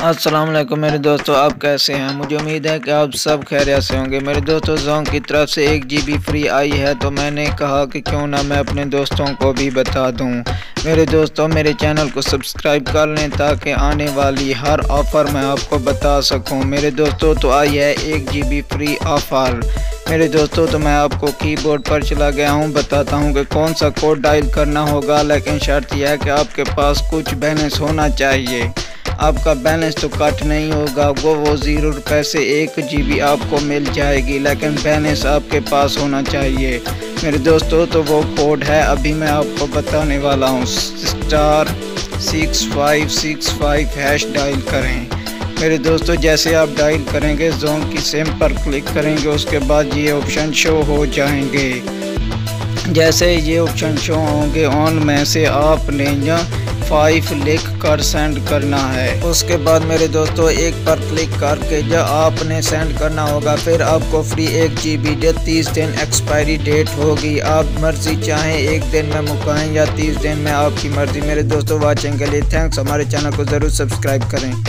अस्सलाम वालेकुम मेरे दोस्तों, आप कैसे हैं। मुझे उम्मीद है कि आप सब खैरियत से होंगे। मेरे दोस्तों, जोंग की तरफ से 1 GB फ्री आई है, तो मैंने कहा कि क्यों ना मैं अपने दोस्तों को भी बता दूं। मेरे दोस्तों, मेरे चैनल को सब्सक्राइब कर लें ताकि आने वाली हर ऑफ़र मैं आपको बता सकूं। मेरे दोस्तों, तो आई है 1 GB फ्री ऑफ़र। मेरे दोस्तों, तो मैं आपको कीबोर्ड पर चला गया हूं, बताता हूं कि कौन सा कोड डायल करना होगा, लेकिन शर्त यह है कि आपके पास कुछ बैलेंस होना चाहिए। आपका बैलेंस तो कट नहीं होगा, वो 0 रुपये से 1 GB आपको मिल जाएगी, लेकिन बैलेंस आपके पास होना चाहिए। मेरे दोस्तों, तो वो कोड है, अभी मैं आपको बताने वाला हूँ। *6565# डायल करें। मेरे दोस्तों, जैसे आप डायल करेंगे, जोन की सिम पर क्लिक करेंगे, उसके बाद ये ऑप्शन शो हो जाएंगे। जैसे ये ऑप्शन शो होंगे, ऑन में से आपने 5 लिख कर सेंड करना है। उसके बाद मेरे दोस्तों, 1 पर क्लिक करके जब आपने सेंड करना होगा, फिर आपको फ्री 1 GB 30 दिन एक्सपायरी डेट होगी। आप मर्जी चाहें 1 दिन में मुकाएं या 30 दिन में, आपकी मर्जी। मेरे दोस्तों, वाचिंग के लिए थैंक्स। हमारे चैनल को ज़रूर सब्सक्राइब करें।